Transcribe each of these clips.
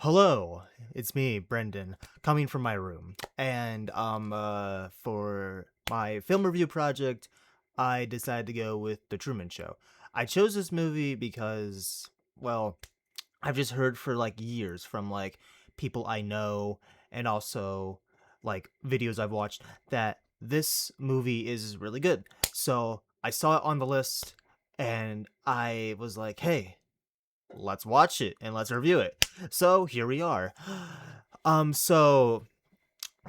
Hello, it's me, Brendan, coming from my room. And for my film review project, I decided to go with The Truman Show. I chose this movie because, well, I've just heard for like years from like people I know and also like videos I've watched that this movie is really good. So I saw it on the list and I was like, hey, let's watch it and let's review it. So here we are. So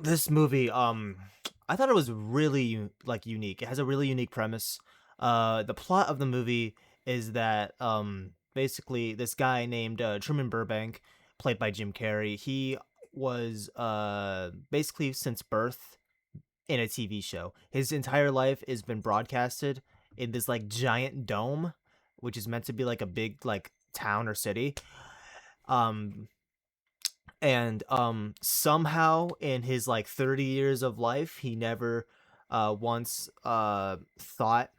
this movie, I thought it was really unique. It has a really unique premise. The plot of the movie is that basically this guy named Truman Burbank, played by Jim Carrey, he was basically since birth in a TV show. His entire life has been broadcasted in this like giant dome, which is meant to be like a big like town or city. Um and somehow in his like 30 years of life, he never once thought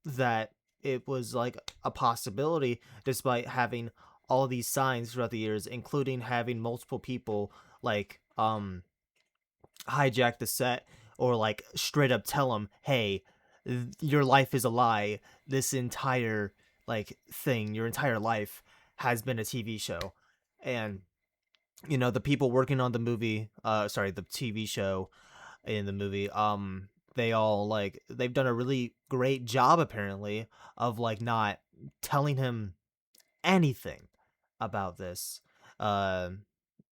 that it was like a possibility, despite having all these signs throughout the years, including having multiple people like hijack the set or like straight up tell him, hey, your life is a lie. This entire like thing, your entire life has been a TV show. And the people working on the movie, the TV show in the movie, they all like they've done a really great job apparently of like not telling him anything about this. Uh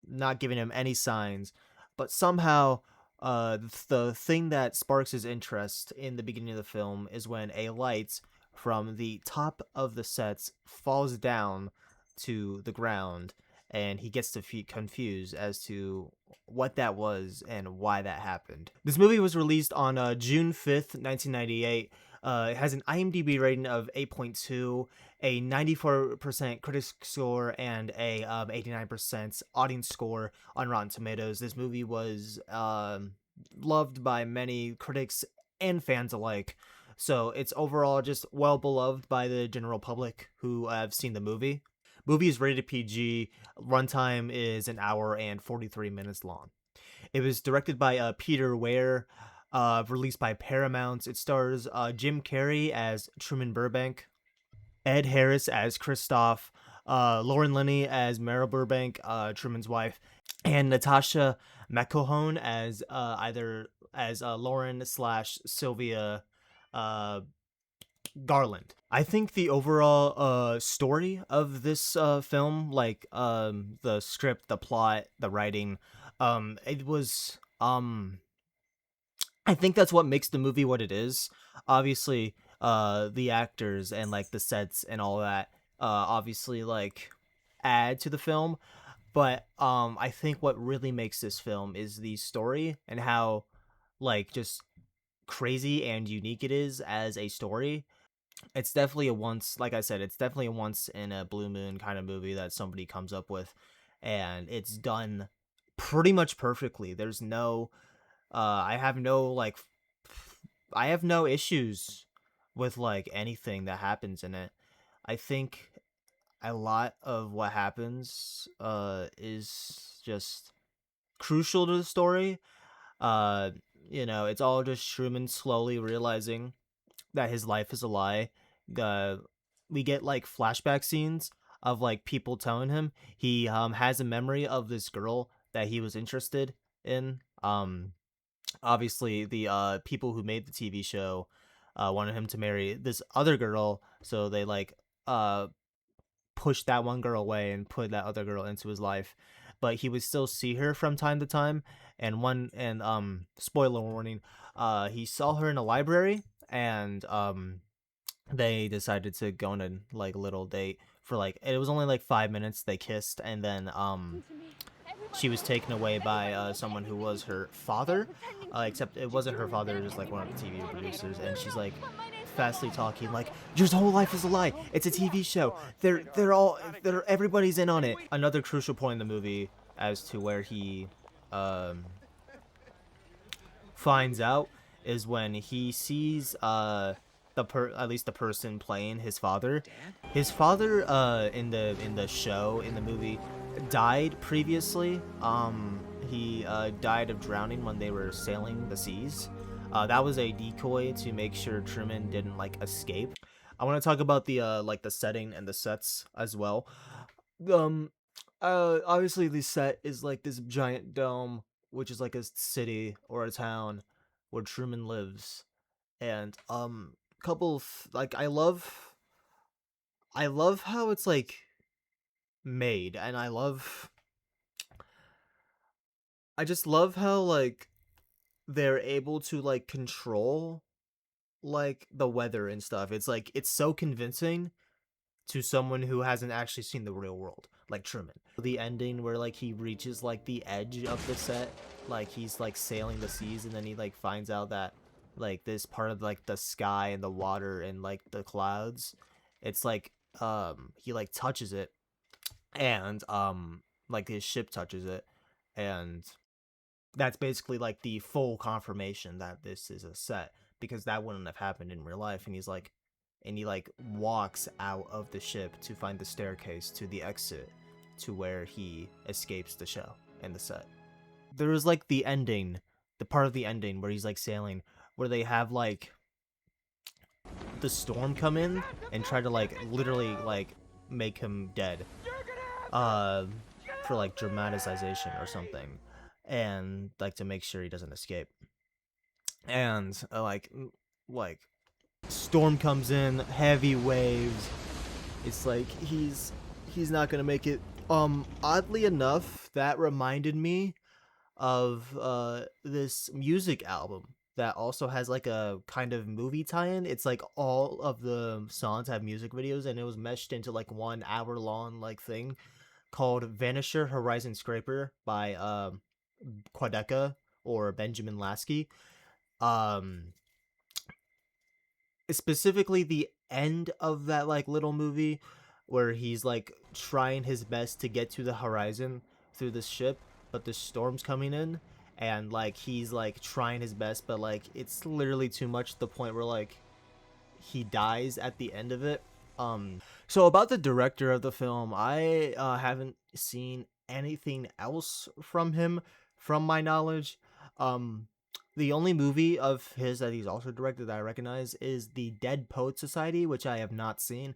Not giving him any signs, but somehow the thing that sparks his interest in the beginning of the film is when a light from the top of the sets falls down to the ground, and he gets to confused as to what that was and why that happened. This movie was released on June 5th, 1998. It has an IMDb rating of 8.2, a 94% critic score, and a 89% audience score on Rotten Tomatoes. This movie was loved by many critics and fans alike. So it's overall just well beloved by the general public who have seen the movie. Movie is rated PG. Runtime is an hour and 43 minutes long. It was directed by Peter Weir, released by Paramount. It stars Jim Carrey as Truman Burbank, Ed Harris as Christoph, Lauren Linney as Meryl Burbank, Truman's wife, and Natasha McElhone as either as Lauren slash Sylvia uh, Garland. I think the overall story of this film, like the script, the plot, the writing, it was I think that's what makes the movie what it is. Obviously, the actors and like the sets and all that, obviously like add to the film. But I think what really makes this film is the story and how like just crazy and unique it is as a story. It's definitely a once, like I said, it's definitely a once in a blue moon kind of movie that somebody comes up with, and it's done pretty much perfectly. There's no I have no like I have no issues with like anything that happens in it. I think a lot of what happens is just crucial to the story. Uh it's all just Truman slowly realizing that his life is a lie. Uh we get like flashback scenes of like people telling him he has a memory of this girl that he was interested in. Obviously the people who made the TV show wanted him to marry this other girl, so they like uh pushed that one girl away and put that other girl into his life. But he would still see her from time to time, and spoiler warning, he saw her in a library, and they decided to go on a like little date for like it was only like 5 minutes. They kissed, and then she was taken away by someone who was her father, except it wasn't her father, it was like one of the TV producers, and she's like fastly talking like your whole life is a lie, it's a TV show, they're everybody's in on it. Another crucial point in the movie as to where he um finds out is when he sees at least the person playing his father. His father in the show, in the movie, died previously. He died of drowning when they were sailing the seas. That was a decoy to make sure Truman didn't like escape. I want to talk about the like the setting and the sets as well. Um, Obviously the set is like this giant dome, which is like a city or a town where Truman lives, and couple of, like I love how it's like made, and I just love how like they're able to like control like the weather and stuff. It's like it's so convincing to someone who hasn't actually seen the real world, like Truman. The ending where like he reaches like the edge of the set, like he's like sailing the seas, and then he like finds out that like this part of like the sky and the water and like the clouds, it's like he like touches it, and like his ship touches it, and that's basically like the full confirmation that this is a set, because that wouldn't have happened in real life. And he's like, and he like walks out of the ship to find the staircase to the exit to where he escapes the show and the set. There was like the ending, the part of the ending where he's like sailing, where they have like the storm come in and try to like literally like make him dead, uh for like dramatization or something, and like to make sure he doesn't escape. And like storm comes in, heavy waves. It's like he's not gonna make it. Oddly enough, that reminded me of this music album that also has like a kind of movie tie-in. It's like all of the songs have music videos, and it was meshed into like 1 hour long like thing called Vanisher Horizon Scraper by Quadeca or Benjamin Lasky. Um Specifically the end of that like little movie where he's like trying his best to get to the horizon through this ship, but the storm's coming in, and like he's like trying his best, but like it's literally too much to the point where like he dies at the end of it. So about the director of the film, I haven't seen anything else from him, from my knowledge. Um, the only movie of his that he's also directed that I recognize is the Dead Poet Society, which I have not seen.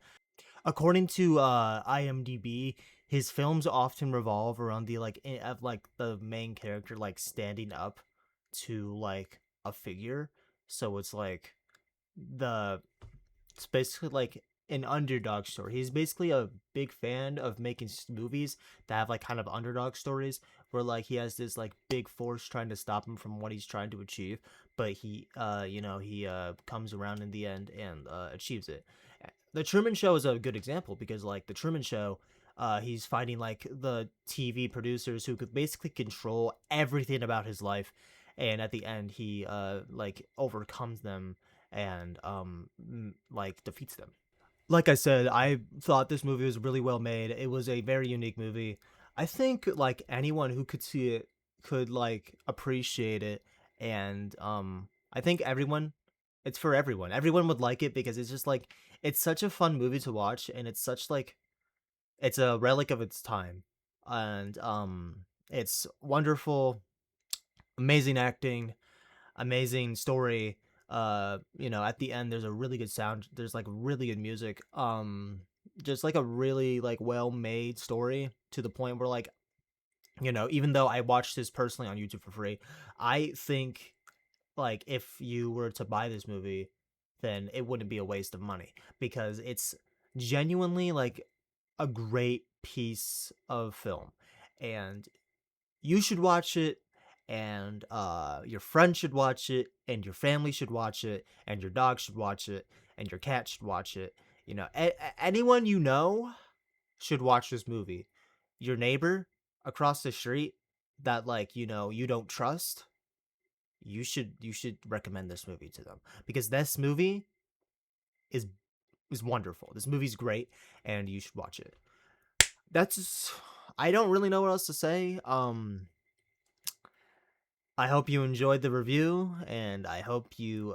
According to IMDb, his films often revolve around the like of like the main character like standing up to like a figure. So it's like the it's basically like an underdog story. He's basically a big fan of making movies that have like kind of underdog stories where like he has this like big force trying to stop him from what he's trying to achieve, but he comes around in the end and achieves it. The Truman Show is a good example because like the Truman Show, he's fighting like the TV producers who could basically control everything about his life, and at the end he like overcomes them and like defeats them. Like I said, I thought this movie was really well made. It was a very unique movie. I think like anyone who could see it could like appreciate it, and I think everyone, it's for everyone. Everyone would like it because it's just like it's such a fun movie to watch, and it's such like it's a relic of its time. And it's wonderful, amazing acting, amazing story. At the end there's a really good sound, there's like really good music, just like a really like well made story to the point where like, even though I watched this personally on YouTube for free, I think like if you were to buy this movie, then it wouldn't be a waste of money because it's genuinely like a great piece of film, and you should watch it, and your friend should watch it, and your family should watch it, and your dog should watch it, and your cat should watch it. Anyone you know should watch this movie. Your neighbor across the street that like you don't trust, you should recommend this movie to them because this movie is is wonderful. This movie's great, and you should watch it. That's I don't really know what else to say. I hope you enjoyed the review, and I hope you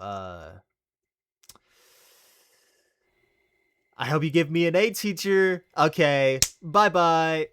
give me an A, teacher. Okay, bye bye.